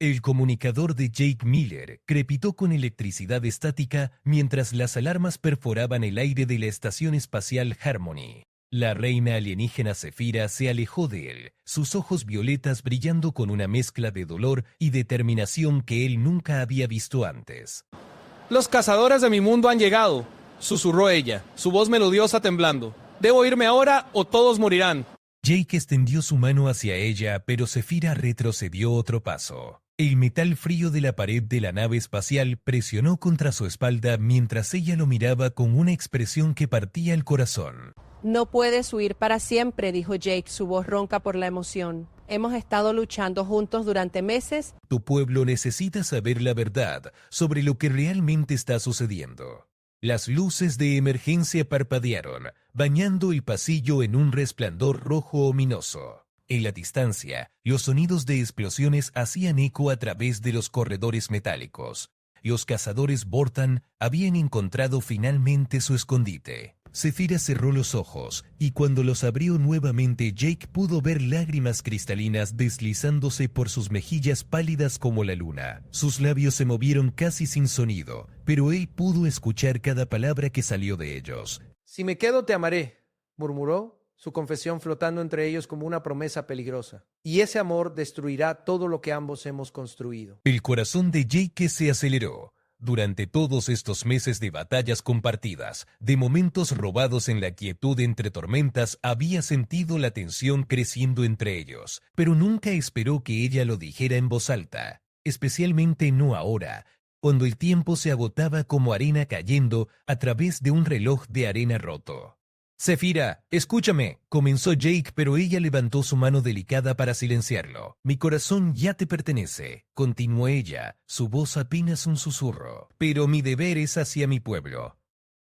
El comunicador de Jake Miller crepitó con electricidad estática mientras las alarmas perforaban el aire de la estación espacial Harmony. La reina alienígena Zefira se alejó de él, sus ojos violetas brillando con una mezcla de dolor y determinación que él nunca había visto antes. «Los cazadores de mi mundo han llegado», susurró ella, su voz melodiosa temblando. «¿Debo irme ahora o todos morirán?» Jake extendió su mano hacia ella, pero Zefira retrocedió otro paso. El metal frío de la pared de la nave espacial presionó contra su espalda mientras ella lo miraba con una expresión que partía el corazón. «No puedes huir para siempre», dijo Jake, su voz ronca por la emoción. «Hemos estado luchando juntos durante meses». Tu pueblo necesita saber la verdad sobre lo que realmente está sucediendo. Las luces de emergencia parpadearon, bañando el pasillo en un resplandor rojo ominoso. En la distancia, los sonidos de explosiones hacían eco a través de los corredores metálicos. Los cazadores Vortan habían encontrado finalmente su escondite. Zefira cerró los ojos, y cuando los abrió nuevamente Jake pudo ver lágrimas cristalinas deslizándose por sus mejillas pálidas como la luna. Sus labios se movieron casi sin sonido, pero él pudo escuchar cada palabra que salió de ellos. «Si me quedo te amaré», murmuró, su confesión flotando entre ellos como una promesa peligrosa. «Y ese amor destruirá todo lo que ambos hemos construido». El corazón de Jake se aceleró. Durante todos estos meses de batallas compartidas, de momentos robados en la quietud entre tormentas, había sentido la tensión creciendo entre ellos, pero nunca esperó que ella lo dijera en voz alta, especialmente no ahora, cuando el tiempo se agotaba como arena cayendo a través de un reloj de arena roto. «Zefira, escúchame», comenzó Jake, pero ella levantó su mano delicada para silenciarlo. «Mi corazón ya te pertenece», continuó ella, su voz apenas un susurro. «Pero mi deber es hacia mi pueblo.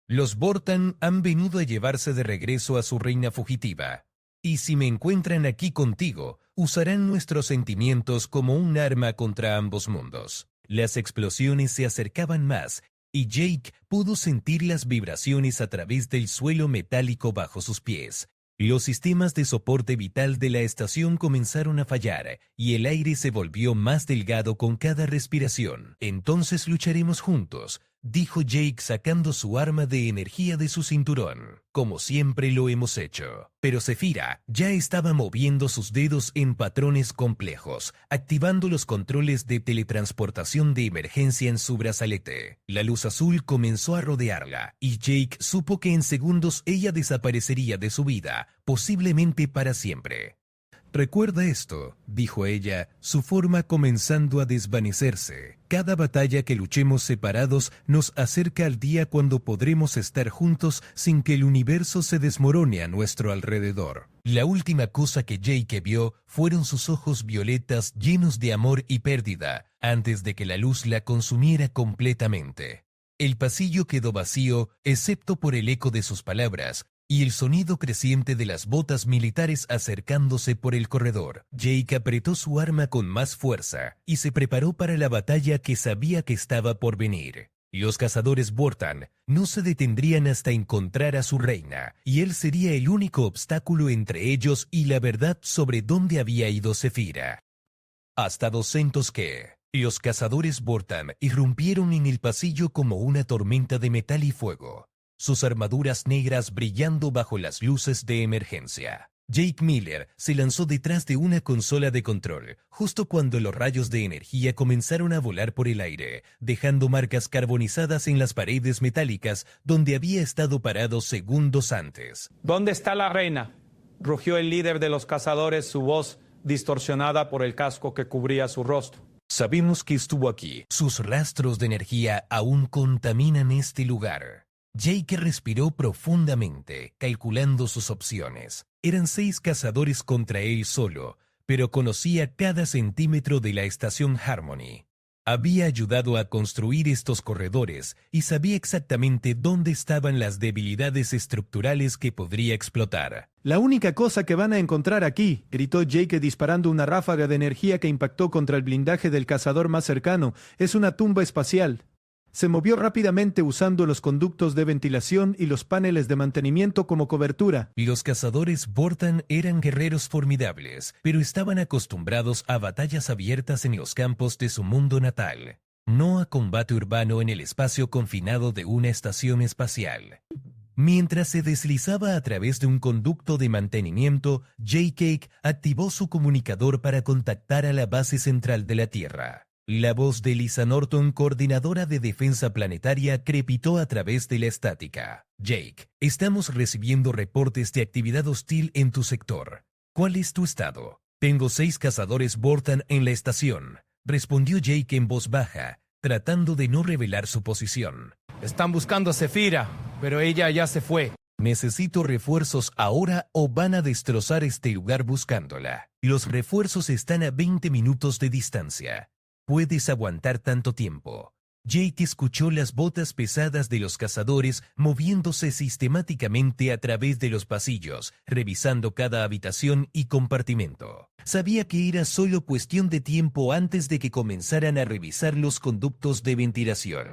Los Vortan han venido a llevarse de regreso a su reina fugitiva. Y si me encuentran aquí contigo, usarán nuestros sentimientos como un arma contra ambos mundos». Las explosiones se acercaban más, y Jake pudo sentir las vibraciones a través del suelo metálico bajo sus pies. Los sistemas de soporte vital de la estación comenzaron a fallar, y el aire se volvió más delgado con cada respiración. «Entonces lucharemos juntos», dijo Jake sacando su arma de energía de su cinturón, «como siempre lo hemos hecho». Pero Zefira ya estaba moviendo sus dedos en patrones complejos, activando los controles de teletransportación de emergencia en su brazalete. La luz azul comenzó a rodearla, y Jake supo que en segundos ella desaparecería de su vida, posiblemente para siempre. «Recuerda esto», dijo ella, su forma comenzando a desvanecerse. «Cada batalla que luchemos separados nos acerca al día cuando podremos estar juntos sin que el universo se desmorone a nuestro alrededor». La última cosa que Jake vio fueron sus ojos violetas llenos de amor y pérdida, antes de que la luz la consumiera completamente. El pasillo quedó vacío, excepto por el eco de sus palabras, y el sonido creciente de las botas militares acercándose por el corredor. Jake apretó su arma con más fuerza y se preparó para la batalla que sabía que estaba por venir. Los cazadores Vortan no se detendrían hasta encontrar a su reina, y él sería el único obstáculo entre ellos y la verdad sobre dónde había ido Zefira. Hasta 200 que... Los cazadores Vortan irrumpieron en el pasillo como una tormenta de metal y fuego, sus armaduras negras brillando bajo las luces de emergencia. Jake Miller se lanzó detrás de una consola de control, justo cuando los rayos de energía comenzaron a volar por el aire, dejando marcas carbonizadas en las paredes metálicas donde había estado parado segundos antes. «¿Dónde está la reina?», rugió el líder de los cazadores, su voz distorsionada por el casco que cubría su rostro. «Sabemos que estuvo aquí. Sus rastros de energía aún contaminan este lugar». Jake respiró profundamente, calculando sus opciones. Eran 6 cazadores contra él solo, pero conocía cada centímetro de la estación Harmony. Había ayudado a construir estos corredores y sabía exactamente dónde estaban las debilidades estructurales que podría explotar. «La única cosa que van a encontrar aquí», gritó Jake disparando una ráfaga de energía que impactó contra el blindaje del cazador más cercano, «es una tumba espacial». Se movió rápidamente usando los conductos de ventilación y los paneles de mantenimiento como cobertura. Los cazadores Vortan eran guerreros formidables, pero estaban acostumbrados a batallas abiertas en los campos de su mundo natal, no a combate urbano en el espacio confinado de una estación espacial. Mientras se deslizaba a través de un conducto de mantenimiento, J-Cake activó su comunicador para contactar a la base central de la Tierra. La voz de Lisa Norton, coordinadora de defensa planetaria, crepitó a través de la estática. Jake, estamos recibiendo reportes de actividad hostil en tu sector. ¿Cuál es tu estado? Tengo 6 cazadores Vortan en la estación, respondió Jake en voz baja, tratando de no revelar su posición. Están buscando a Zephyra, pero ella ya se fue. Necesito refuerzos ahora o van a destrozar este lugar buscándola. Los refuerzos están a 20 minutos de distancia. ¿Puedes aguantar tanto tiempo? Jake escuchó las botas pesadas de los cazadores moviéndose sistemáticamente a través de los pasillos, revisando cada habitación y compartimento. Sabía que era solo cuestión de tiempo antes de que comenzaran a revisar los conductos de ventilación.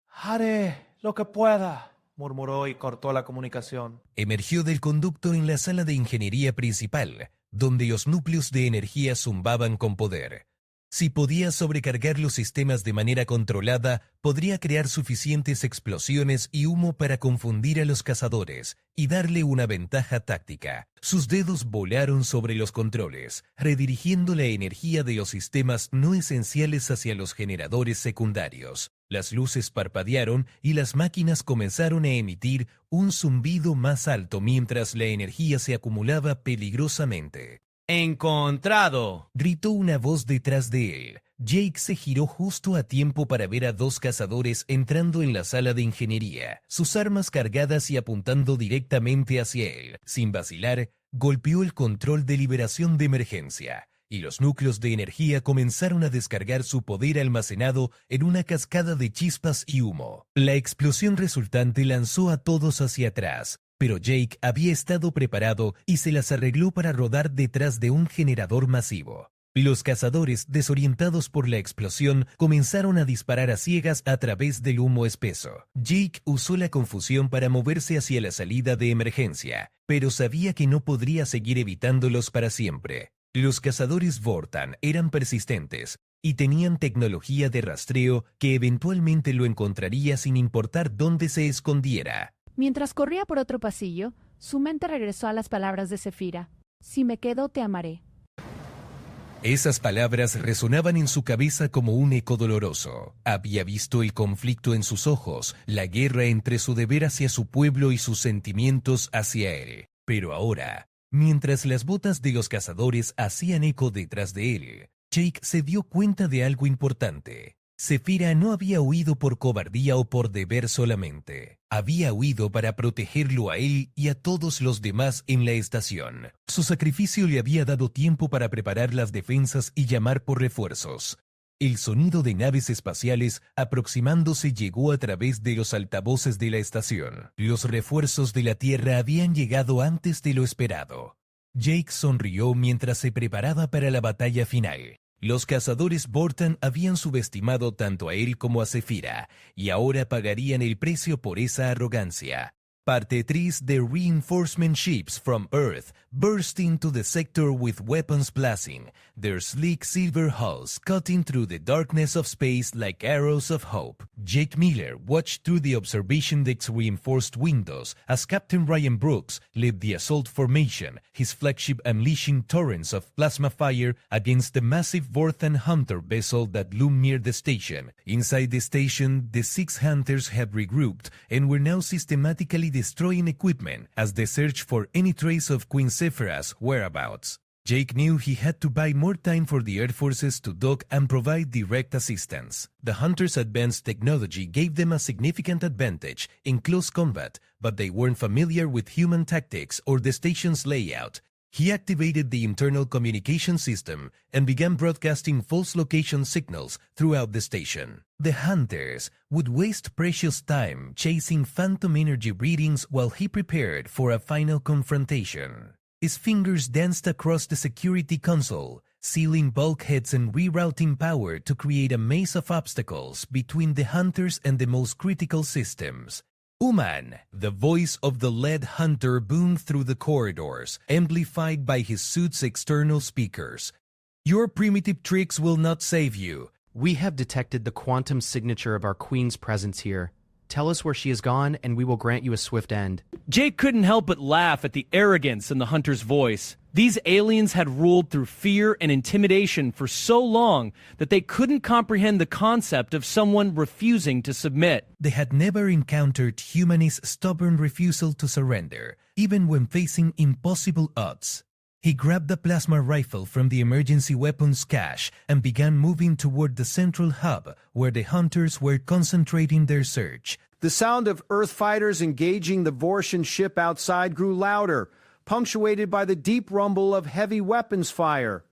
Haré lo que pueda, murmuró y cortó la comunicación. Emergió del conducto en la sala de ingeniería principal, donde los núcleos de energía zumbaban con poder. Si podía sobrecargar los sistemas de manera controlada, podría crear suficientes explosiones y humo para confundir a los cazadores y darle una ventaja táctica. Sus dedos volaron sobre los controles, redirigiendo la energía de los sistemas no esenciales hacia los generadores secundarios. Las luces parpadearon y las máquinas comenzaron a emitir un zumbido más alto mientras la energía se acumulaba peligrosamente. ¡Encontrado!, gritó una voz detrás de él. Jake se giró justo a tiempo para ver a 2 cazadores entrando en la sala de ingeniería, sus armas cargadas y apuntando directamente hacia él. Sin vacilar, golpeó el control de liberación de emergencia, y los núcleos de energía comenzaron a descargar su poder almacenado en una cascada de chispas y humo. La explosión resultante lanzó a todos hacia atrás, pero Jake había estado preparado y se las arregló para rodar detrás de un generador masivo. Los cazadores, desorientados por la explosión, comenzaron a disparar a ciegas a través del humo espeso. Jake usó la confusión para moverse hacia la salida de emergencia, pero sabía que no podría seguir evitándolos para siempre. Los cazadores Vortan eran persistentes y tenían tecnología de rastreo que eventualmente lo encontraría sin importar dónde se escondiera. Mientras corría por otro pasillo, su mente regresó a las palabras de Zephyra. Si me quedo, te amaré. Esas palabras resonaban en su cabeza como un eco doloroso. Había visto el conflicto en sus ojos, la guerra entre su deber hacia su pueblo y sus sentimientos hacia él. Pero ahora, mientras las botas de los cazadores hacían eco detrás de él, Jake se dio cuenta de algo importante. Zephyra no había huido por cobardía o por deber solamente. Había huido para protegerlo a él y a todos los demás en la estación. Su sacrificio le había dado tiempo para preparar las defensas y llamar por refuerzos. El sonido de naves espaciales aproximándose llegó a través de los altavoces de la estación. Los refuerzos de la Tierra habían llegado antes de lo esperado. Jake sonrió mientras se preparaba para la batalla final. Los cazadores Vortan habían subestimado tanto a él como a Zephyra, y ahora pagarían el precio por esa arrogancia. Parte 3 de Reinforcement Ships from Earth burst into the sector with weapons blazing, their sleek silver hulls cutting through the darkness of space like arrows of hope. Jake Miller watched through the observation deck's reinforced windows as Captain Ryan Brooks led the assault formation, his flagship unleashing torrents of plasma fire against the massive Vortan hunter vessel that loomed near the station. Inside the station, the 6 hunters had regrouped and were now systematically destroying equipment as they searched for any trace of Queen Zephyra's whereabouts. Jake knew he had to buy more time for the Air Forces to dock and provide direct assistance. The Hunters' advanced technology gave them a significant advantage in close combat, but they weren't familiar with human tactics or the station's layout. He activated the internal communication system and began broadcasting false location signals throughout the station. The Hunters would waste precious time chasing phantom energy readings while he prepared for a final confrontation. His fingers danced across the security console, sealing bulkheads and rerouting power to create a maze of obstacles between the hunters and the most critical systems. Uman, the voice of the lead hunter, boomed through the corridors, amplified by his suit's external speakers. Your primitive tricks will not save you. We have detected the quantum signature of our queen's presence here. Tell us where she has gone, and we will grant you a swift end. Jake couldn't help but laugh at the arrogance in the hunter's voice. These aliens had ruled through fear and intimidation for so long that they couldn't comprehend the concept of someone refusing to submit. They had never encountered humanist stubborn refusal to surrender, even when facing impossible odds. He grabbed the plasma rifle from the emergency weapons cache and began moving toward the central hub where the hunters were concentrating their search. The sound of Earth fighters engaging the Vortian ship outside grew louder, punctuated by the deep rumble of heavy weapons fire.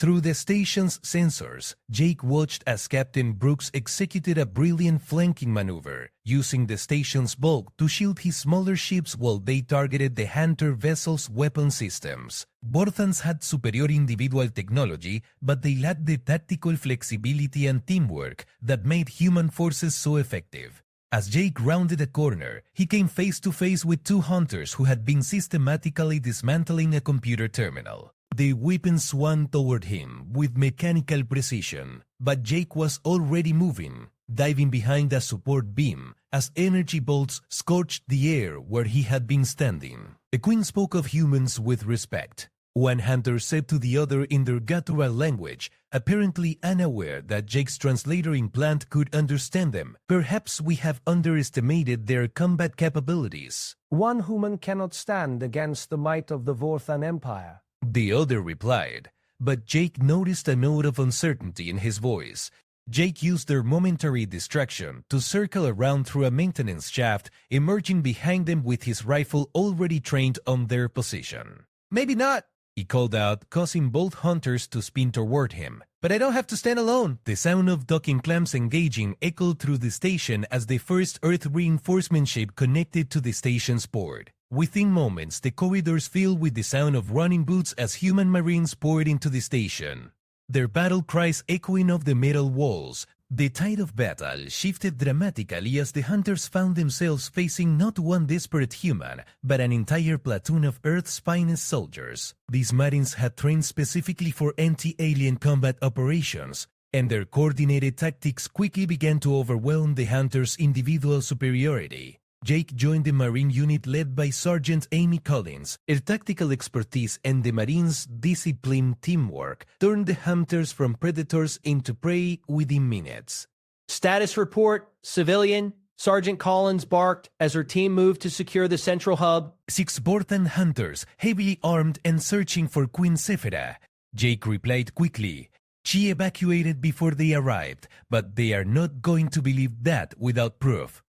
Through the station's sensors, Jake watched as Captain Brooks executed a brilliant flanking maneuver, using the station's bulk to shield his smaller ships while they targeted the Hunter vessel's weapon systems. Vorthans had superior individual technology, but they lacked the tactical flexibility and teamwork that made human forces so effective. As Jake rounded a corner, he came face to face with two hunters who had been systematically dismantling a computer terminal. The weapon swung toward him with mechanical precision, but Jake was already moving, diving behind a support beam as energy bolts scorched the air where he had been standing. The Queen spoke of humans with respect. One hunter said to the other in their guttural language, apparently unaware that Jake's translator implant could understand them. Perhaps we have underestimated their combat capabilities. One human cannot stand against the might of the Vorthan Empire. The other replied, but Jake noticed a note of uncertainty in his voice. Jake used their momentary distraction to circle around through a maintenance shaft, emerging behind them with his rifle already trained on their position. Maybe not, he called out, causing both hunters to spin toward him. But I don't have to stand alone. The sound of docking clamps engaging echoed through the station as the first Earth reinforcement ship connected to the station's port. Within moments, the corridors filled with the sound of running boots as human marines poured into the station, their battle cries echoing off the metal walls. The tide of battle shifted dramatically as the hunters found themselves facing not one desperate human, but an entire platoon of Earth's finest soldiers. These marines had trained specifically for anti-alien combat operations, and their coordinated tactics quickly began to overwhelm the hunters' individual superiority. Jake joined the Marine unit led by Sergeant Amy Collins. Her tactical expertise and the Marines' disciplined teamwork turned the hunters from predators into prey within minutes. Status report, civilian. Sergeant Collins barked as her team moved to secure the central hub. 6 Vorthan hunters, heavily armed and searching for Queen Sephira. Jake replied quickly. She evacuated before they arrived, but they are not going to believe that without proof.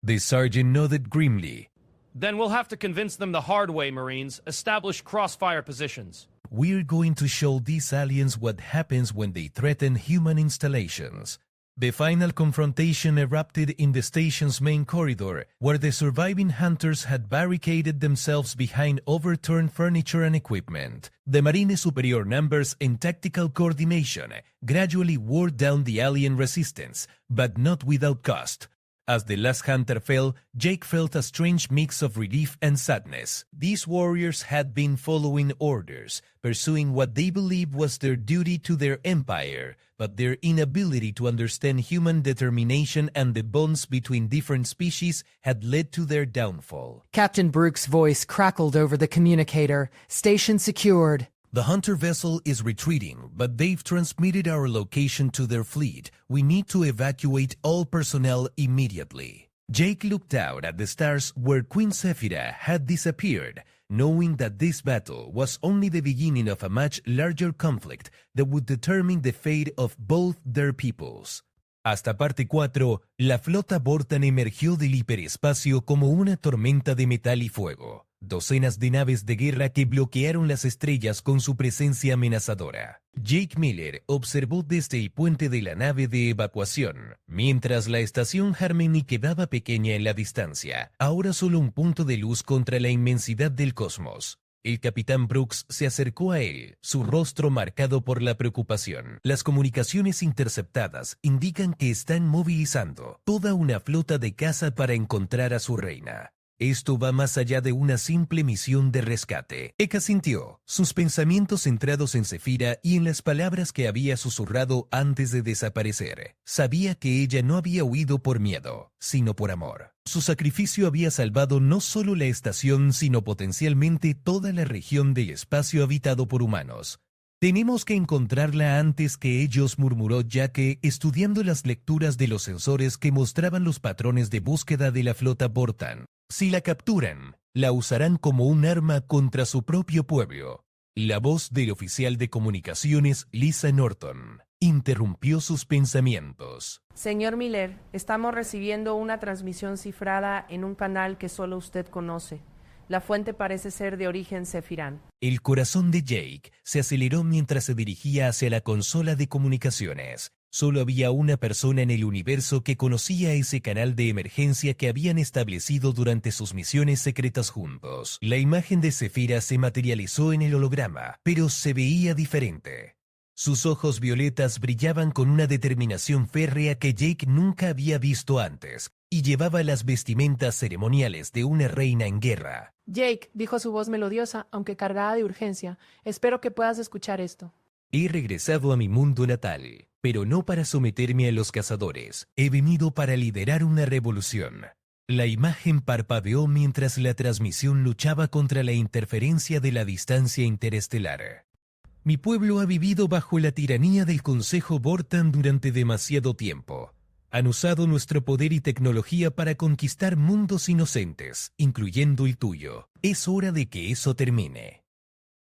The sergeant nodded grimly. Then we'll have to convince them the hard way, Marines. Establish crossfire positions. We're going to show these aliens what happens when they threaten human installations. The final confrontation erupted in the station's main corridor, where the surviving hunters had barricaded themselves behind overturned furniture and equipment. The Marine's superior numbers and tactical coordination gradually wore down the alien resistance, but not without cost. As the last hunter fell, Jake felt a strange mix of relief and sadness. These warriors had been following orders, pursuing what they believed was their duty to their empire, but their inability to understand human determination and the bonds between different species had led to their downfall. Captain Brooks' voice crackled over the communicator. Station secured. The Hunter vessel is retreating, but they've transmitted our location to their fleet. We need to evacuate all personnel immediately. Jake looked out at the stars where Queen Sephira had disappeared, knowing that this battle was only the beginning of a much larger conflict that would determine the fate of both their peoples. Hasta parte 4, la flota Vortan emergió del hiperespacio como una tormenta de metal y fuego. Docenas de naves de guerra que bloquearon las estrellas con su presencia amenazadora. Jake Miller observó desde el puente de la nave de evacuación, mientras la estación Harmony quedaba pequeña en la distancia, ahora solo un punto de luz contra la inmensidad del cosmos. El capitán Brooks se acercó a él, su rostro marcado por la preocupación. Las comunicaciones interceptadas indican que están movilizando toda una flota de caza para encontrar a su reina. Esto va más allá de una simple misión de rescate. Eka sintió, sus pensamientos centrados en Zefira y en las palabras que había susurrado antes de desaparecer. Sabía que ella no había huido por miedo, sino por amor. Su sacrificio había salvado no solo la estación, sino potencialmente toda la región del espacio habitado por humanos. Tenemos que encontrarla antes que ellos, murmuró Jake, estudiando las lecturas de los sensores que mostraban los patrones de búsqueda de la flota Vortan. Si la capturan, la usarán como un arma contra su propio pueblo. La voz del oficial de comunicaciones, Lisa Norton, interrumpió sus pensamientos. Señor Miller, estamos recibiendo una transmisión cifrada en un canal que solo usted conoce. La fuente parece ser de origen Zefirán. El corazón de Jake se aceleró mientras se dirigía hacia la consola de comunicaciones. Solo había una persona en el universo que conocía ese canal de emergencia que habían establecido durante sus misiones secretas juntos. La imagen de Zefira se materializó en el holograma, pero se veía diferente. Sus ojos violetas brillaban con una determinación férrea que Jake nunca había visto antes, y llevaba las vestimentas ceremoniales de una reina en guerra. Jake, dijo su voz melodiosa, aunque cargada de urgencia, espero que puedas escuchar esto. He regresado a mi mundo natal, pero no para someterme a los cazadores. He venido para liderar una revolución. La imagen parpadeó mientras la transmisión luchaba contra la interferencia de la distancia interestelar. Mi pueblo ha vivido bajo la tiranía del Consejo Vortan durante demasiado tiempo. Han usado nuestro poder y tecnología para conquistar mundos inocentes, incluyendo el tuyo. Es hora de que eso termine.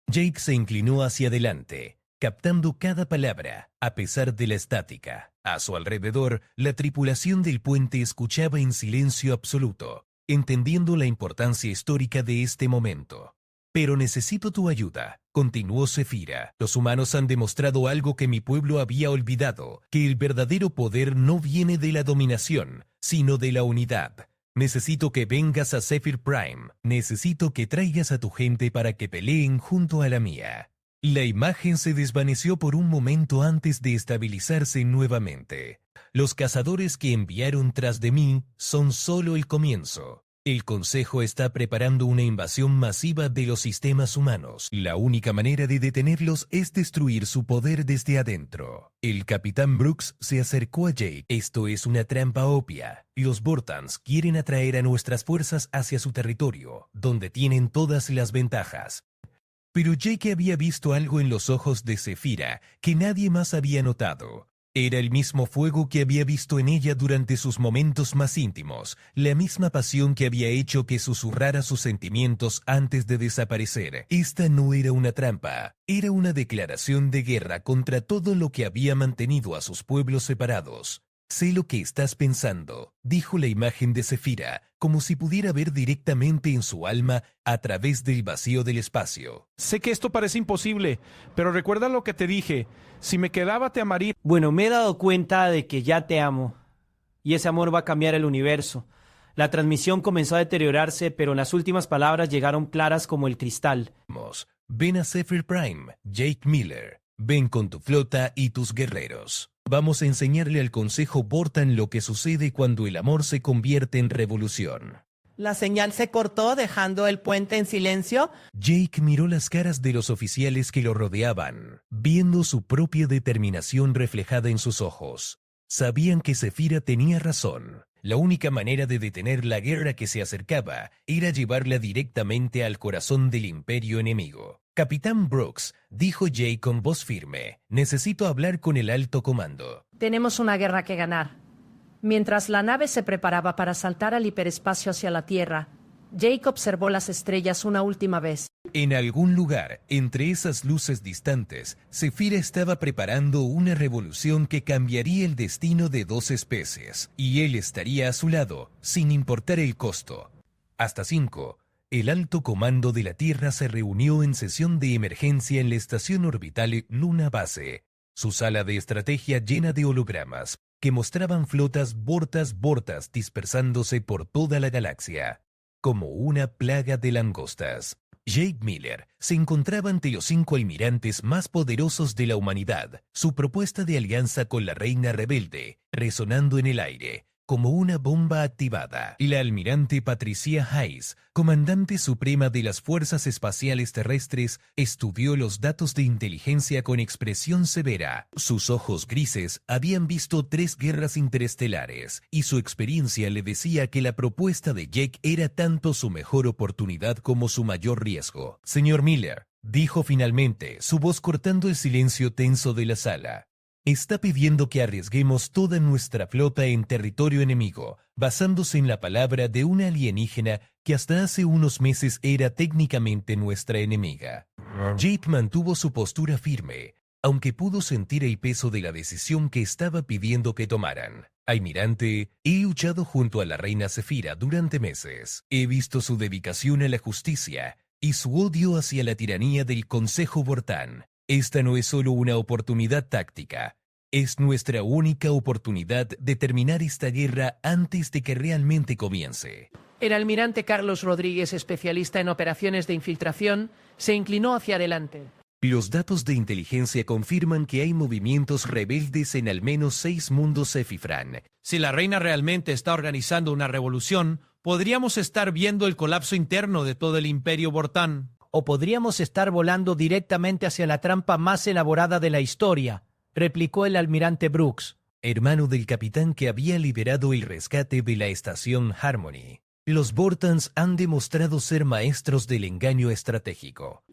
Jake se inclinó hacia adelante, captando cada palabra, a pesar de la estática. A su alrededor, la tripulación del puente escuchaba en silencio absoluto, entendiendo la importancia histórica de este momento. Pero necesito tu ayuda, continuó Zefira. Los humanos han demostrado algo que mi pueblo había olvidado, que el verdadero poder no viene de la dominación, sino de la unidad. Necesito que vengas a Zephyr Prime. Necesito que traigas a tu gente para que peleen junto a la mía. La imagen se desvaneció por un momento antes de estabilizarse nuevamente. Los cazadores que enviaron tras de mí son solo el comienzo. El Consejo está preparando una invasión masiva de los sistemas humanos. La única manera de detenerlos es destruir su poder desde adentro. El capitán Brooks se acercó a Jake. Esto es una trampa obvia. Los Vortans quieren atraer a nuestras fuerzas hacia su territorio, donde tienen todas las ventajas. Pero Jake había visto algo en los ojos de Zefira que nadie más había notado. Era el mismo fuego que había visto en ella durante sus momentos más íntimos, la misma pasión que había hecho que susurrara sus sentimientos antes de desaparecer. Esta no era una trampa, era una declaración de guerra contra todo lo que había mantenido a sus pueblos separados. Sé lo que estás pensando, dijo la imagen de Zefira, como si pudiera ver directamente en su alma a través del vacío del espacio. Sé que esto parece imposible, pero recuerda lo que te dije. Si me quedaba te amaría. Bueno, me he dado cuenta de que ya te amo. Y ese amor va a cambiar el universo. La transmisión comenzó a deteriorarse, pero las últimas palabras llegaron claras como el cristal. Ven a Zephyr Prime, Jake Miller. Ven con tu flota y tus guerreros. Vamos a enseñarle al Consejo Vortan lo que sucede cuando el amor se convierte en revolución. ¿La señal se cortó dejando el puente en silencio? Jake miró las caras de los oficiales que lo rodeaban, viendo su propia determinación reflejada en sus ojos. Sabían que Zefira tenía razón. La única manera de detener la guerra que se acercaba era llevarla directamente al corazón del imperio enemigo. Capitán Brooks, dijo Jake con voz firme, necesito hablar con el alto comando. Tenemos una guerra que ganar. Mientras la nave se preparaba para saltar al hiperespacio hacia la Tierra, Jake observó las estrellas una última vez. En algún lugar, entre esas luces distantes, Zefira estaba preparando una revolución que cambiaría el destino de 2 especies, y él estaría a su lado, sin importar el costo. Hasta 5. El alto comando de la Tierra se reunió en sesión de emergencia en la estación orbital Luna Base, su sala de estrategia llena de hologramas, que mostraban flotas vortas dispersándose por toda la galaxia, como una plaga de langostas. Jake Miller se encontraba ante los 5 almirantes más poderosos de la humanidad, su propuesta de alianza con la Reina Rebelde, resonando en el aire, como una bomba activada. La almirante Patricia Hayes, comandante suprema de las Fuerzas Espaciales Terrestres, estudió los datos de inteligencia con expresión severa. Sus ojos grises habían visto 3 guerras interestelares, y su experiencia le decía que la propuesta de Jake era tanto su mejor oportunidad como su mayor riesgo. Señor Miller, dijo finalmente, su voz cortando el silencio tenso de la sala. Está pidiendo que arriesguemos toda nuestra flota en territorio enemigo, basándose en la palabra de una alienígena que hasta hace unos meses era técnicamente nuestra enemiga. Jake mantuvo su postura firme, aunque pudo sentir el peso de la decisión que estaba pidiendo que tomaran. Almirante, he luchado junto a la reina Zefira durante meses. He visto su dedicación a la justicia y su odio hacia la tiranía del Consejo Vortan. Esta no es solo una oportunidad táctica, es nuestra única oportunidad de terminar esta guerra antes de que realmente comience. El almirante Carlos Rodríguez, especialista en operaciones de infiltración, se inclinó hacia adelante. Los datos de inteligencia confirman que hay movimientos rebeldes en al menos 6 mundos Cefifran. Si la reina realmente está organizando una revolución, podríamos estar viendo el colapso interno de todo el Imperio Vortan. O podríamos estar volando directamente hacia la trampa más elaborada de la historia, replicó el almirante Brooks, hermano del capitán que había liderado el rescate de la estación Harmony. Los Vortans han demostrado ser maestros del engaño estratégico.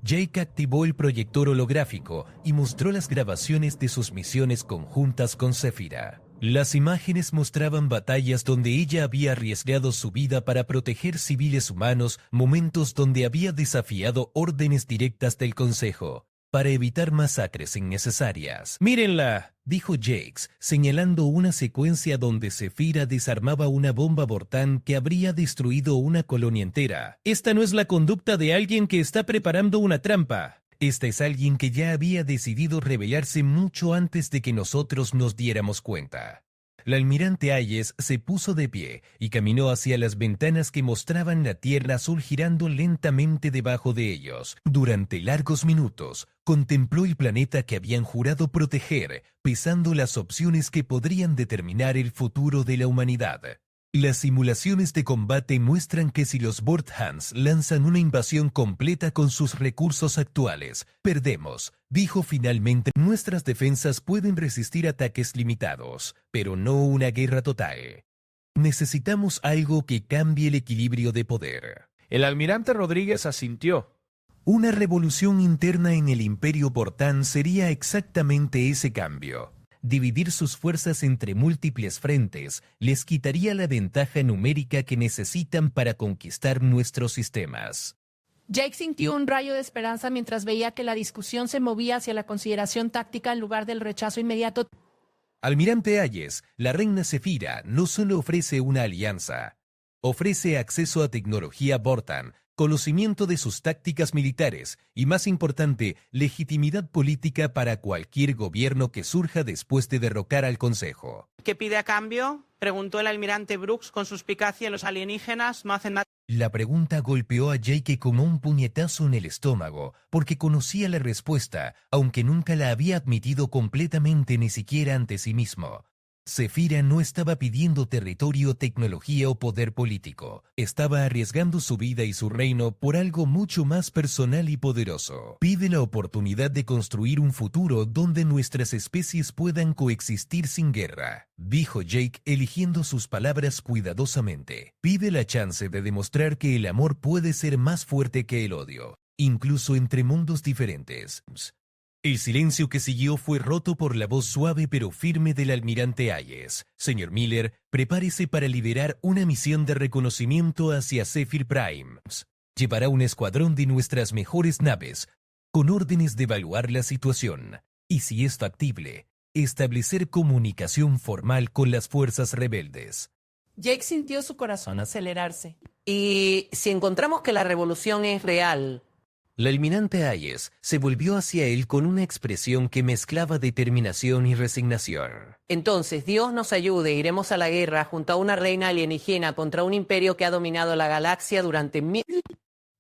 Jake activó el proyector holográfico y mostró las grabaciones de sus misiones conjuntas con Zefira. Las imágenes mostraban batallas donde ella había arriesgado su vida para proteger civiles humanos, momentos donde había desafiado órdenes directas del Consejo, para evitar masacres innecesarias. «Mírenla», dijo Jake, señalando una secuencia donde Zefira desarmaba una bomba Vortan que habría destruido una colonia entera. «Esta no es la conducta de alguien que está preparando una trampa. Esta es alguien que ya había decidido rebelarse mucho antes de que nosotros nos diéramos cuenta». La almirante Hayes se puso de pie y caminó hacia las ventanas que mostraban la Tierra azul girando lentamente debajo de ellos. Durante largos minutos, contempló el planeta que habían jurado proteger, pesando las opciones que podrían determinar el futuro de la humanidad. Las simulaciones de combate muestran que si los Vorthans lanzan una invasión completa con sus recursos actuales, perdemos, dijo finalmente. Nuestras defensas pueden resistir ataques limitados, pero no una guerra total. Necesitamos algo que cambie el equilibrio de poder. El almirante Rodríguez asintió. Una revolución interna en el Imperio Vortan sería exactamente ese cambio. Dividir sus fuerzas entre múltiples frentes les quitaría la ventaja numérica que necesitan para conquistar nuestros sistemas. Jake sintió un rayo de esperanza mientras veía que la discusión se movía hacia la consideración táctica en lugar del rechazo inmediato. Almirante Hayes, la reina Zefira no solo ofrece una alianza, ofrece acceso a tecnología Vortan, conocimiento de sus tácticas militares y, más importante, legitimidad política para cualquier gobierno que surja después de derrocar al Consejo. ¿Qué pide a cambio?, preguntó el almirante Brooks con suspicacia. Los alienígenas no hacen nada. La pregunta golpeó a Jake como un puñetazo en el estómago, porque conocía la respuesta, aunque nunca la había admitido completamente ni siquiera ante sí mismo. Zefira no estaba pidiendo territorio, tecnología o poder político. Estaba arriesgando su vida y su reino por algo mucho más personal y poderoso. Pide la oportunidad de construir un futuro donde nuestras especies puedan coexistir sin guerra, dijo Jake, eligiendo sus palabras cuidadosamente. Pide la chance de demostrar que el amor puede ser más fuerte que el odio, incluso entre mundos diferentes. El silencio que siguió fue roto por la voz suave pero firme del almirante Hayes. Señor Miller, prepárese para liderar una misión de reconocimiento hacia Zephyr Prime. Llevará un escuadrón de nuestras mejores naves, con órdenes de evaluar la situación, y si es factible, establecer comunicación formal con las fuerzas rebeldes. Jake sintió su corazón acelerarse. Y si encontramos que la revolución es real, La almirante Hayes se volvió hacia él con una expresión que mezclaba determinación y resignación. entonces Dios nos ayude, iremos a la guerra junto a una reina alienígena contra un imperio que ha dominado la galaxia durante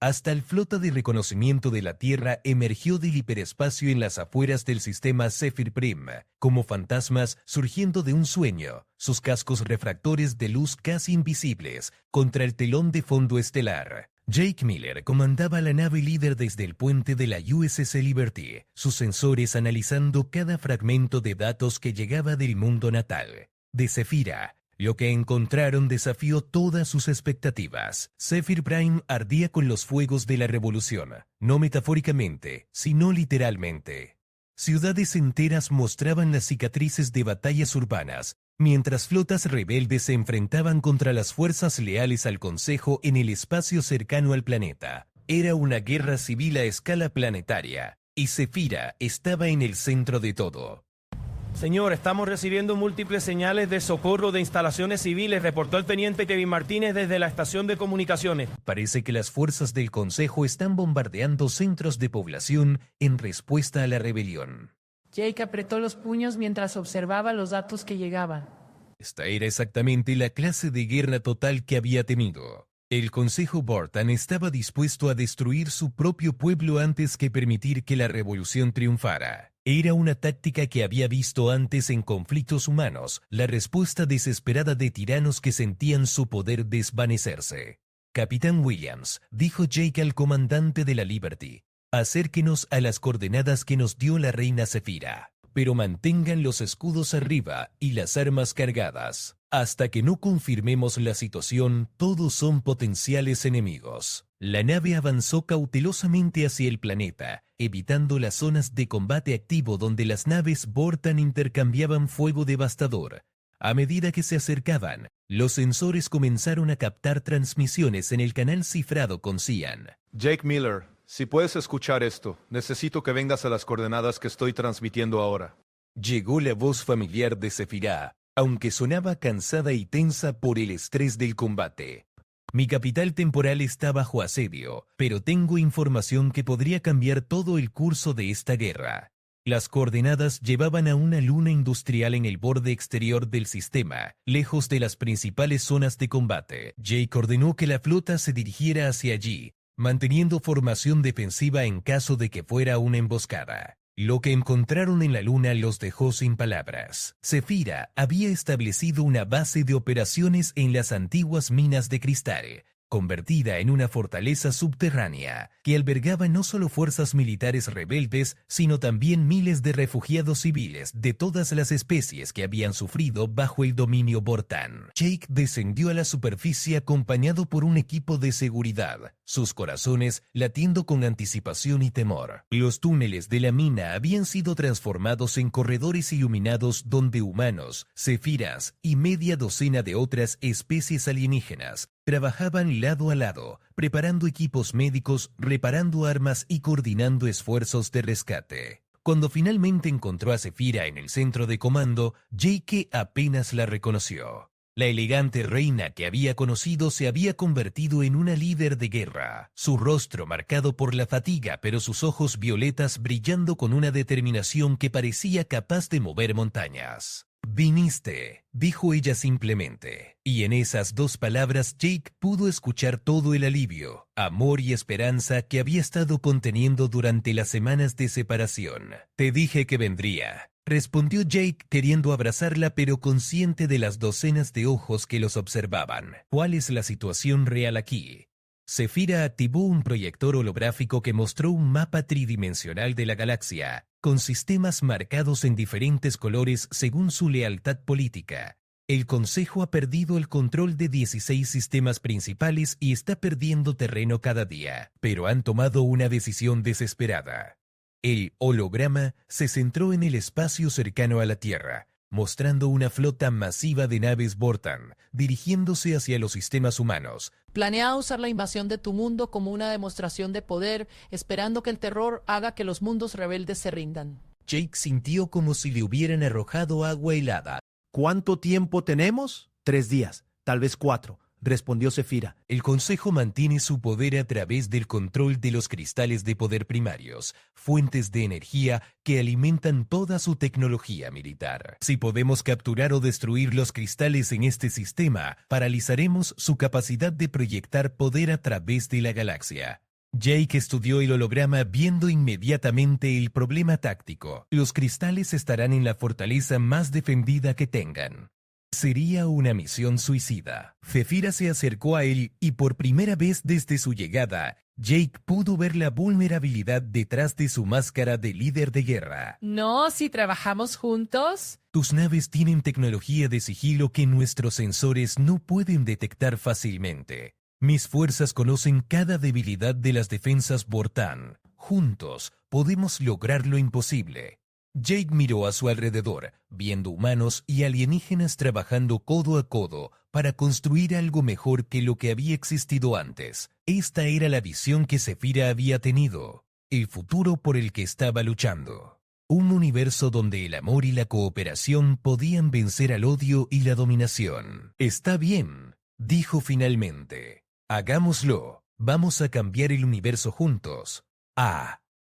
Hasta el flota de reconocimiento de la Tierra emergió del hiperespacio en las afueras del sistema Zephyr Prime, como fantasmas surgiendo de un sueño, sus cascos refractores de luz casi invisibles contra el telón de fondo estelar. Jake Miller comandaba la nave líder desde el puente de la USS Liberty, sus sensores analizando cada fragmento de datos que llegaba del mundo natal, de Zefira. Lo que encontraron desafió todas sus expectativas. Zephyr Prime ardía con los fuegos de la revolución, no metafóricamente, sino literalmente. Ciudades enteras mostraban las cicatrices de batallas urbanas, mientras flotas rebeldes se enfrentaban contra las fuerzas leales al Consejo en el espacio cercano al planeta. Era una guerra civil a escala planetaria, y Zefira estaba en el centro de todo. Señor, estamos recibiendo múltiples señales de socorro de instalaciones civiles, reportó el teniente Kevin Martínez desde la estación de comunicaciones. Parece que las fuerzas del Consejo están bombardeando centros de población en respuesta a la rebelión. Jake apretó los puños mientras observaba los datos que llegaban. Esta era exactamente la clase de guerra total que había temido. El Consejo Bortan estaba dispuesto a destruir su propio pueblo antes que permitir que la revolución triunfara. Era una táctica que había visto antes en conflictos humanos, la respuesta desesperada de tiranos que sentían su poder desvanecerse. Capitán Williams, dijo Jake al comandante de la Liberty, acérquenos a las coordenadas que nos dio la reina Zefira, pero mantengan los escudos arriba y las armas cargadas. Hasta que no confirmemos la situación, todos son potenciales enemigos. La nave avanzó cautelosamente hacia el planeta, evitando las zonas de combate activo donde las naves Bortan intercambiaban fuego devastador. A medida que se acercaban, los sensores comenzaron a captar transmisiones en el canal cifrado con Cian. Jake Miller, si puedes escuchar esto, necesito que vengas a las coordenadas que estoy transmitiendo ahora. Llegó la voz familiar de Zefira, aunque sonaba cansada y tensa por el estrés del combate. Mi capital temporal está bajo asedio, pero tengo información que podría cambiar todo el curso de esta guerra. Las coordenadas llevaban a una luna industrial en el borde exterior del sistema, lejos de las principales zonas de combate. Jake ordenó que la flota se dirigiera hacia allí, manteniendo formación defensiva en caso de que fuera una emboscada. Lo que encontraron en la luna los dejó sin palabras. Zefira había establecido una base de operaciones en las antiguas minas de cristal, convertida en una fortaleza subterránea que albergaba no solo fuerzas militares rebeldes, sino también miles de refugiados civiles de todas las especies que habían sufrido bajo el dominio Bortan. Jake descendió a la superficie acompañado por un equipo de seguridad, sus corazones latiendo con anticipación y temor. Los túneles de la mina habían sido transformados en corredores iluminados donde humanos, cefiras y media docena de otras especies alienígenas trabajaban lado a lado, preparando equipos médicos, reparando armas y coordinando esfuerzos de rescate. Cuando finalmente encontró a Zefira en el centro de comando, Jake apenas la reconoció. La elegante reina que había conocido se había convertido en una líder de guerra, su rostro marcado por la fatiga pero sus ojos violetas brillando con una determinación que parecía capaz de mover montañas. «Viniste», dijo ella simplemente, y en esas dos palabras Jake pudo escuchar todo el alivio, amor y esperanza que había estado conteniendo durante las semanas de separación. «Te dije que vendría», respondió Jake queriendo abrazarla pero consciente de las docenas de ojos que los observaban. ¿Cuál es la situación real aquí? Zefira activó un proyector holográfico que mostró un mapa tridimensional de la galaxia, con sistemas marcados en diferentes colores según su lealtad política. El Consejo ha perdido el control de 16 sistemas principales y está perdiendo terreno cada día, pero han tomado una decisión desesperada. El holograma se centró en el espacio cercano a la Tierra, mostrando una flota masiva de naves Vortan, dirigiéndose hacia los sistemas humanos. Planea usar la invasión de tu mundo como una demostración de poder, esperando que el terror haga que los mundos rebeldes se rindan. Jake sintió como si le hubieran arrojado agua helada. ¿Cuánto tiempo tenemos? 3 días, tal vez 4, respondió Zefira. El Consejo mantiene su poder a través del control de los cristales de poder primarios, fuentes de energía que alimentan toda su tecnología militar. Si podemos capturar o destruir los cristales en este sistema, paralizaremos su capacidad de proyectar poder a través de la galaxia. Jake estudió el holograma viendo inmediatamente el problema táctico. Los cristales estarán en la fortaleza más defendida que tengan. Sería una misión suicida. Zefira se acercó a él y por primera vez desde su llegada, Jake pudo ver la vulnerabilidad detrás de su máscara de líder de guerra. No, si trabajamos juntos. Tus naves tienen tecnología de sigilo que nuestros sensores no pueden detectar fácilmente. Mis fuerzas conocen cada debilidad de las defensas Vortan. Juntos podemos lograr lo imposible. Jake miró a su alrededor, viendo humanos y alienígenas trabajando codo a codo para construir algo mejor que lo que había existido antes. Esta era la visión que Zefira había tenido, el futuro por el que estaba luchando. Un universo donde el amor y la cooperación podían vencer al odio y la dominación. Está bien, dijo finalmente. Hagámoslo. Vamos a cambiar el universo juntos.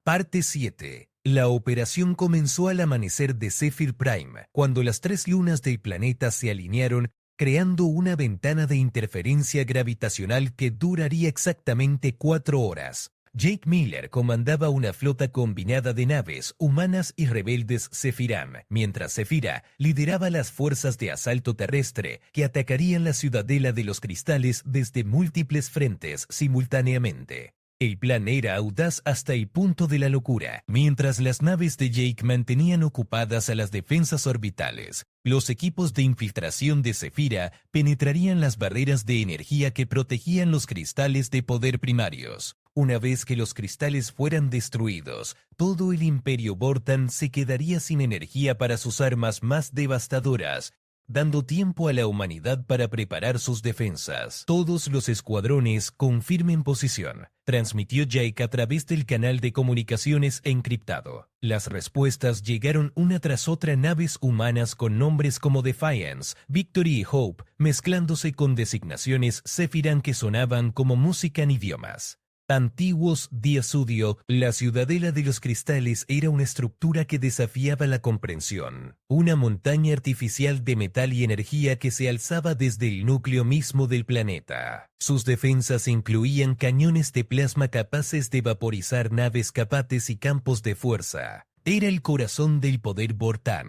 Parte 7. La operación comenzó al amanecer de Zephyr Prime, cuando las 3 lunas del planeta se alinearon, creando una ventana de interferencia gravitacional que duraría exactamente 4 horas. Jake Miller comandaba una flota combinada de naves humanas y rebeldes Zephyram, mientras Zefira lideraba las fuerzas de asalto terrestre que atacarían la ciudadela de los cristales desde múltiples frentes simultáneamente. El plan era audaz hasta el punto de la locura. Mientras las naves de Jake mantenían ocupadas a las defensas orbitales, los equipos de infiltración de Zefira penetrarían las barreras de energía que protegían los cristales de poder primarios. Una vez que los cristales fueran destruidos, todo el Imperio Vortan se quedaría sin energía para sus armas más devastadoras, dando tiempo a la humanidad para preparar sus defensas. Todos los escuadrones confirmen posición, transmitió Jake a través del canal de comunicaciones encriptado. Las respuestas llegaron una tras otra, naves humanas con nombres como Defiance, Victory y Hope, mezclándose con designaciones Zephyran que sonaban como música en idiomas antiguos de Asudio. La ciudadela de los cristales era una estructura que desafiaba la comprensión. Una montaña artificial de metal y energía que se alzaba desde el núcleo mismo del planeta. Sus defensas incluían cañones de plasma capaces de vaporizar naves capaces y campos de fuerza. Era el corazón del poder Vortan,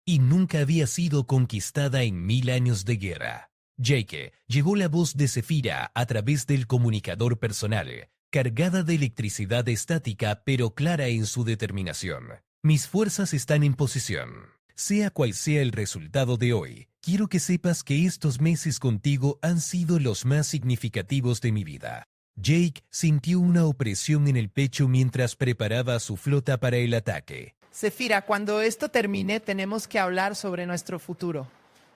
y nunca había sido conquistada en 1000 años de guerra. Jake llegó la voz de Zefira a través del comunicador personal, cargada de electricidad estática pero clara en su determinación. Mis fuerzas están en posición. Sea cual sea el resultado de hoy, quiero que sepas que estos meses contigo han sido los más significativos de mi vida. Jake sintió una opresión en el pecho mientras preparaba a su flota para el ataque. Zefira, cuando esto termine, tenemos que hablar sobre nuestro futuro.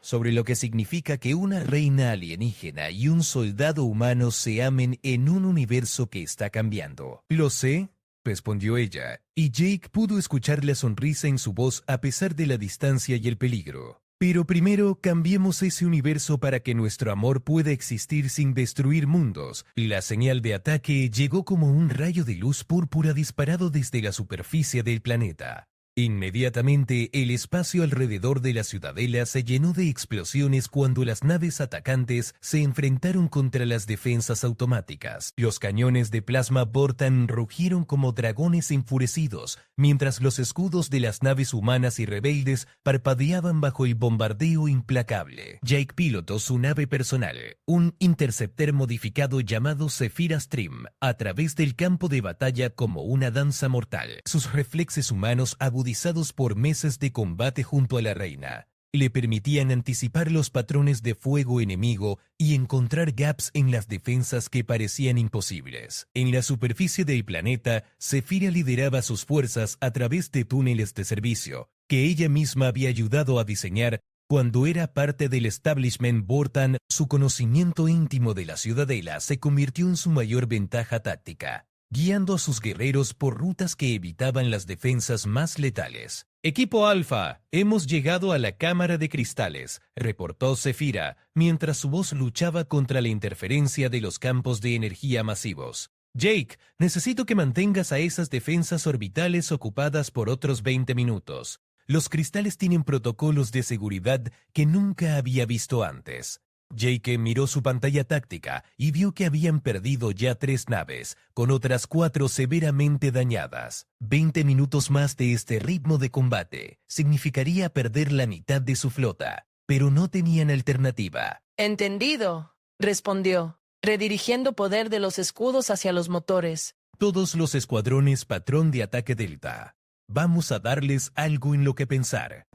Sobre lo que significa que una reina alienígena y un soldado humano se amen en un universo que está cambiando. Lo sé, respondió ella, y Jake pudo escuchar la sonrisa en su voz a pesar de la distancia y el peligro. Pero primero cambiemos ese universo para que nuestro amor pueda existir sin destruir mundos. La señal de ataque llegó como un rayo de luz púrpura disparado desde la superficie del planeta. Inmediatamente, el espacio alrededor de la ciudadela se llenó de explosiones cuando las naves atacantes se enfrentaron contra las defensas automáticas. Los cañones de plasma Vortan rugieron como dragones enfurecidos, mientras los escudos de las naves humanas y rebeldes parpadeaban bajo el bombardeo implacable. Jake pilotó su nave personal, un interceptor modificado llamado Zephyra Stream, a través del campo de batalla como una danza mortal. Sus reflexes humanos agudizados por meses de combate junto a la reina le permitían anticipar los patrones de fuego enemigo y encontrar gaps en las defensas que parecían imposibles. En la superficie del planeta, Zefira lideraba sus fuerzas a través de túneles de servicio, que ella misma había ayudado a diseñar cuando era parte del establishment Vortan. Su conocimiento íntimo de la ciudadela se convirtió en su mayor ventaja táctica, guiando a sus guerreros por rutas que evitaban las defensas más letales. Equipo Alfa, hemos llegado a la Cámara de Cristales, reportó Zefira, mientras su voz luchaba contra la interferencia de los campos de energía masivos. Jake, necesito que mantengas a esas defensas orbitales ocupadas por otros 20 minutos. Los cristales tienen protocolos de seguridad que nunca había visto antes. Jake miró su pantalla táctica y vio que habían perdido ya 3 naves, con otras 4 severamente dañadas. 20 minutos más de este ritmo de combate significaría perder la mitad de su flota, pero no tenían alternativa. Entendido, respondió, redirigiendo poder de los escudos hacia los motores. Todos los escuadrones patrón de ataque Delta. Vamos a darles algo en lo que pensar.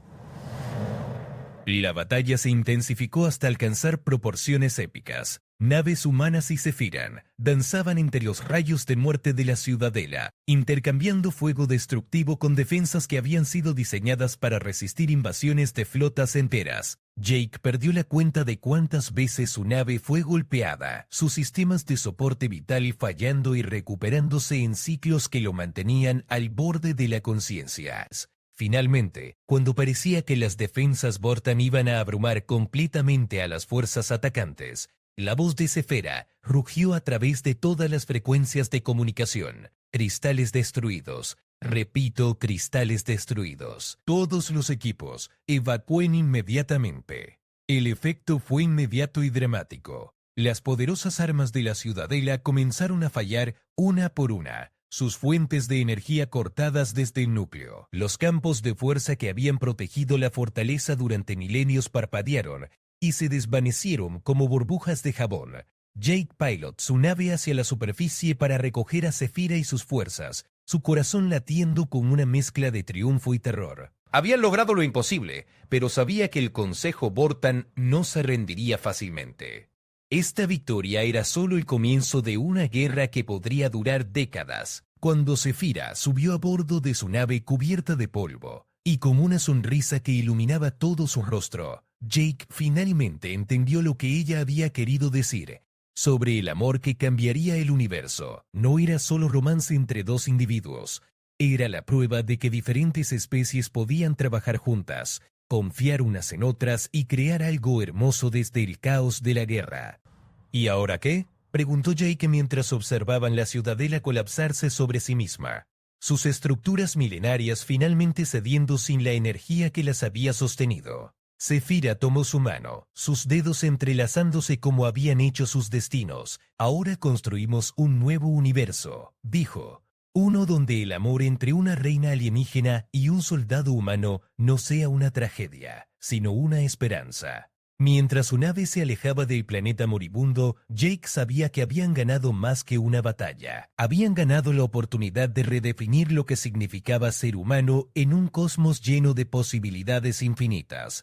La batalla se intensificó hasta alcanzar proporciones épicas. Naves humanas y Zephyran danzaban entre los rayos de muerte de la ciudadela, intercambiando fuego destructivo con defensas que habían sido diseñadas para resistir invasiones de flotas enteras. Jake perdió la cuenta de cuántas veces su nave fue golpeada, sus sistemas de soporte vital fallando y recuperándose en ciclos que lo mantenían al borde de la conciencia. Finalmente, cuando parecía que las defensas Vortan iban a abrumar completamente a las fuerzas atacantes, la voz de Zefira rugió a través de todas las frecuencias de comunicación. Cristales destruidos. Repito, cristales destruidos. Todos los equipos evacúen inmediatamente. El efecto fue inmediato y dramático. Las poderosas armas de la ciudadela comenzaron a fallar una por una. Sus fuentes de energía cortadas desde el núcleo. Los campos de fuerza que habían protegido la fortaleza durante milenios parpadearon y se desvanecieron como burbujas de jabón. Jake pilotó su nave hacia la superficie para recoger a Zefira y sus fuerzas, su corazón latiendo con una mezcla de triunfo y terror. Habían logrado lo imposible, pero sabía que el Consejo Vortan no se rendiría fácilmente. Esta victoria era solo el comienzo de una guerra que podría durar décadas. Cuando Zefira subió a bordo de su nave cubierta de polvo y con una sonrisa que iluminaba todo su rostro, Jake finalmente entendió lo que ella había querido decir sobre el amor que cambiaría el universo. No era solo romance entre dos individuos, era la prueba de que diferentes especies podían trabajar juntas, confiar unas en otras y crear algo hermoso desde el caos de la guerra. ¿Y ahora qué?, preguntó Jake mientras observaban la ciudadela colapsarse sobre sí misma, sus estructuras milenarias finalmente cediendo sin la energía que las había sostenido. Zefira tomó su mano, sus dedos entrelazándose como habían hecho sus destinos. Ahora construimos un nuevo universo, dijo. Uno donde el amor entre una reina alienígena y un soldado humano no sea una tragedia, sino una esperanza. Mientras su nave se alejaba del planeta moribundo, Jake sabía que habían ganado más que una batalla. Habían ganado la oportunidad de redefinir lo que significaba ser humano en un cosmos lleno de posibilidades infinitas.